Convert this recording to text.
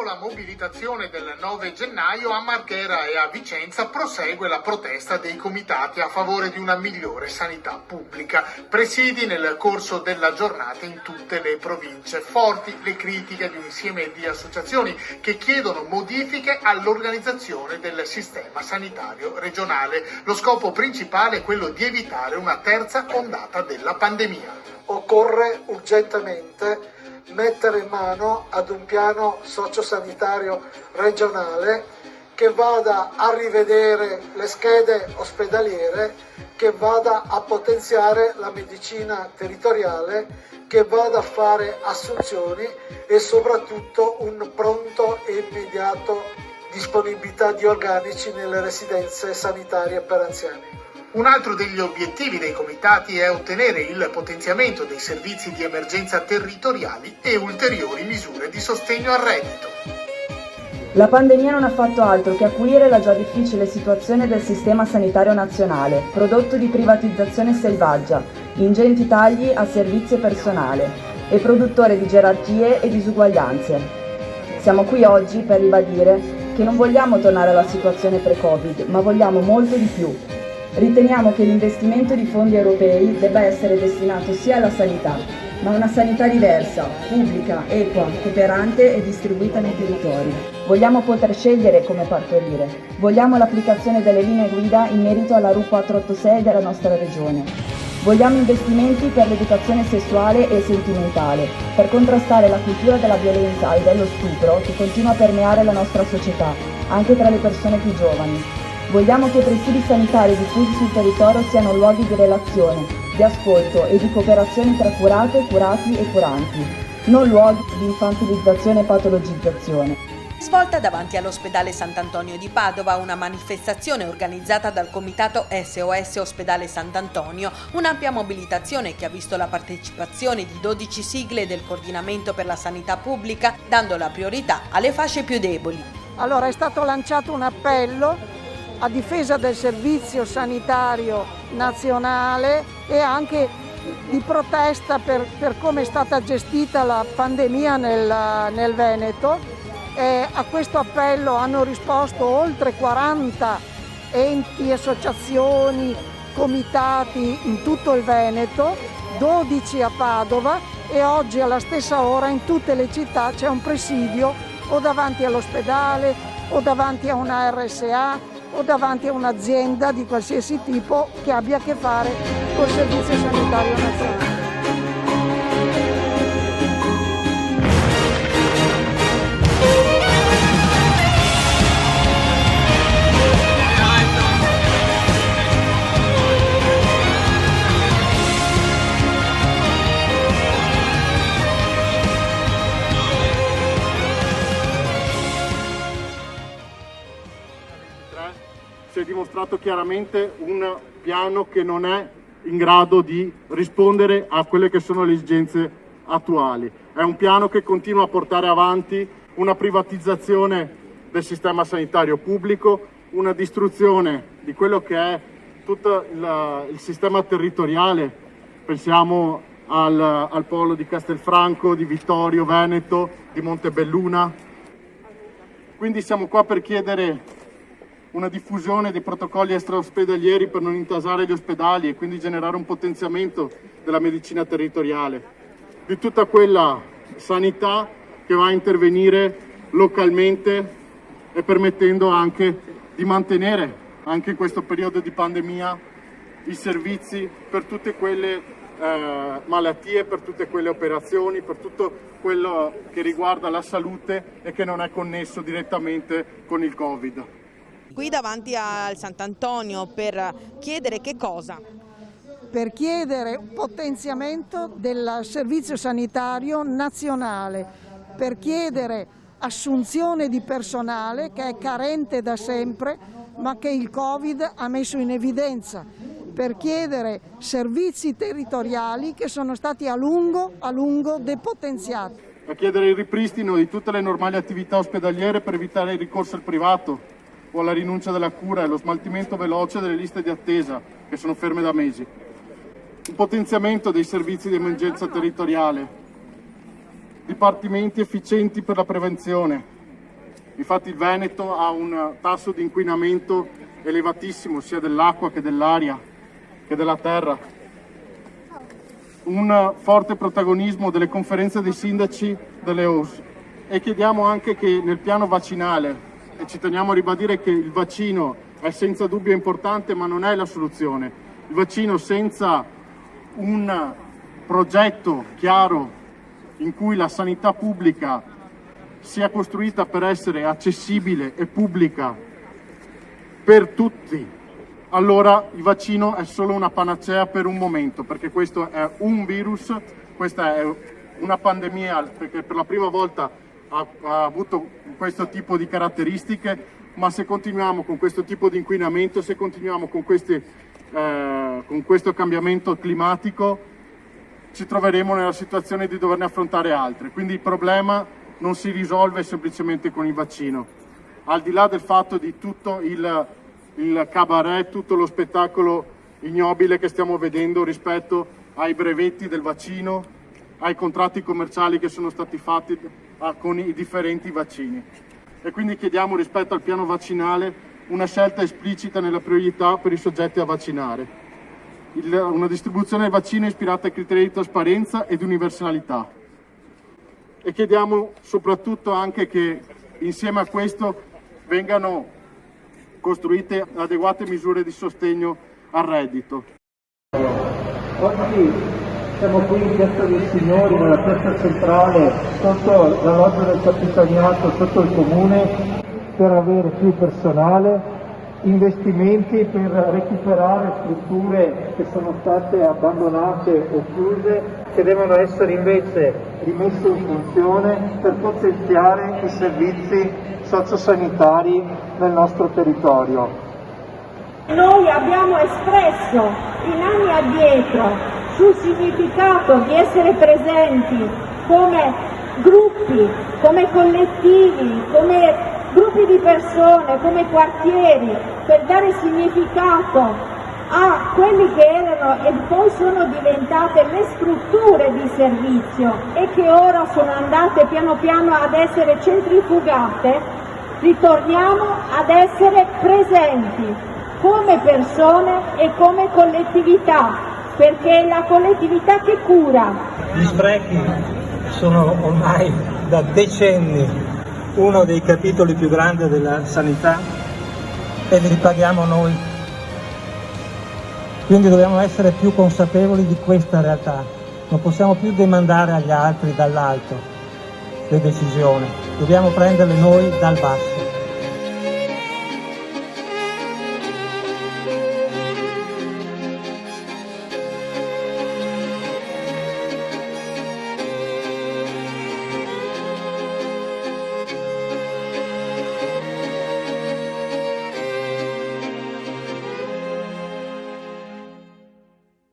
Dopo la mobilitazione del 9 gennaio a Marghera e a Vicenza prosegue la protesta dei comitati a favore di una migliore sanità pubblica. Presidi nel corso della giornata in tutte le province. Forti le critiche di un insieme di associazioni che chiedono modifiche all'organizzazione del sistema sanitario regionale. Lo scopo principale è quello di evitare una terza ondata della pandemia. Occorre urgentemente mettere mano ad un piano sociosanitario regionale che vada a rivedere le schede ospedaliere, che vada a potenziare la medicina territoriale, che vada a fare assunzioni e soprattutto un pronto e immediato disponibilità di organici nelle residenze sanitarie per anziani. Un altro degli obiettivi dei comitati è ottenere il potenziamento dei servizi di emergenza territoriali e ulteriori misure di sostegno al reddito. La pandemia non ha fatto altro che acuire la già difficile situazione del sistema sanitario nazionale, prodotto di privatizzazione selvaggia, ingenti tagli a servizi e personale e produttore di gerarchie e disuguaglianze. Siamo qui oggi per ribadire che non vogliamo tornare alla situazione pre-Covid, ma vogliamo molto di più. Riteniamo che l'investimento di fondi europei debba essere destinato sia alla sanità, ma una sanità diversa, pubblica, equa, cooperante e distribuita nei territori. Vogliamo poter scegliere come partorire. Vogliamo l'applicazione delle linee guida in merito alla RU 486 della nostra regione. Vogliamo investimenti per l'educazione sessuale e sentimentale, per contrastare la cultura della violenza e dello stupro che continua a permeare la nostra società, anche tra le persone più giovani. Vogliamo che i presidi sanitari diffusi sul territorio siano luoghi di relazione, di ascolto e di cooperazione tra curate, curati e curanti, non luoghi di infantilizzazione e patologizzazione. Svolta davanti all'ospedale Sant'Antonio di Padova una manifestazione organizzata dal comitato SOS Ospedale Sant'Antonio, un'ampia mobilitazione che ha visto la partecipazione di 12 sigle del coordinamento per la sanità pubblica, dando la priorità alle fasce più deboli. Allora è stato lanciato un appello a difesa del servizio sanitario nazionale e anche di protesta per come è stata gestita la pandemia nel Veneto. A questo appello hanno risposto oltre 40 enti, associazioni, comitati in tutto il Veneto, 12 a Padova e oggi alla stessa ora in tutte le città c'è un presidio o davanti all'ospedale o davanti a una RSA o davanti a un'azienda di qualsiasi tipo che abbia a che fare col Servizio Sanitario Nazionale. Si è dimostrato chiaramente un piano che non è in grado di rispondere a quelle che sono le esigenze attuali. È un piano che continua a portare avanti una privatizzazione del sistema sanitario pubblico, una distruzione di quello che è tutto il sistema territoriale. Pensiamo al polo di Castelfranco, di Vittorio Veneto, di Montebelluna. Quindi siamo qua per chiedere una diffusione dei protocolli extraospedalieri per non intasare gli ospedali e quindi generare un potenziamento della medicina territoriale, di tutta quella sanità che va a intervenire localmente e permettendo anche di mantenere, anche in questo periodo di pandemia, i servizi per tutte quelle malattie, per tutte quelle operazioni, per tutto quello che riguarda la salute e che non è connesso direttamente con il Covid. Qui davanti al Sant'Antonio per chiedere che cosa? Per chiedere potenziamento del servizio sanitario nazionale, per chiedere assunzione di personale che è carente da sempre ma che il Covid ha messo in evidenza, per chiedere servizi territoriali che sono stati a lungo depotenziati. A chiedere il ripristino di tutte le normali attività ospedaliere per evitare il ricorso al privato o alla rinuncia della cura e lo smaltimento veloce delle liste di attesa che sono ferme da mesi. Un potenziamento dei servizi di emergenza territoriale, dipartimenti efficienti per la prevenzione, Infatti il Veneto ha un tasso di inquinamento elevatissimo sia dell'acqua che dell'aria che della terra. Un forte protagonismo delle conferenze dei sindaci delle OSS e chiediamo anche che nel piano vaccinale, e ci teniamo a ribadire che il vaccino è senza dubbio importante ma non è la soluzione, il vaccino senza un progetto chiaro in cui la sanità pubblica sia costruita per essere accessibile e pubblica per tutti, allora il vaccino è solo una panacea per un momento, perché questo è un virus, questa è una pandemia perché per la prima volta ha avuto questo tipo di caratteristiche, ma se continuiamo con questo tipo di inquinamento, se continuiamo con questo cambiamento climatico, ci troveremo nella situazione di doverne affrontare altre. Quindi il problema non si risolve semplicemente con il vaccino. Al di là del fatto di tutto il cabaret, tutto lo spettacolo ignobile che stiamo vedendo rispetto ai brevetti del vaccino, ai contratti commerciali che sono stati fatti con i differenti vaccini. E quindi chiediamo rispetto al piano vaccinale una scelta esplicita nella priorità per i soggetti a vaccinare. Una distribuzione del vaccino ispirata ai criteri di trasparenza ed universalità. E chiediamo soprattutto anche che insieme a questo vengano costruite adeguate misure di sostegno al reddito. Oggi siamo qui in Piazza dei Signori, nella piazza centrale, sotto la loggia del Capitaniato, sotto il comune, per avere più personale, investimenti per recuperare strutture che sono state abbandonate o chiuse, che devono essere invece rimesse in funzione per potenziare i servizi sociosanitari nel nostro territorio. Noi abbiamo espresso in anni addietro sul significato di essere presenti come gruppi, come collettivi, come gruppi di persone, come quartieri, per dare significato a quelli che erano e poi sono diventate le strutture di servizio e che ora sono andate piano piano ad essere centrifugate. Ritorniamo ad essere presenti come persone e come collettività, perché è la collettività che cura. Gli sprechi sono ormai da decenni uno dei capitoli più grandi della sanità e li ripaghiamo noi. Quindi dobbiamo essere più consapevoli di questa realtà. Non possiamo più demandare agli altri dall'alto le decisioni, dobbiamo prenderle noi dal basso.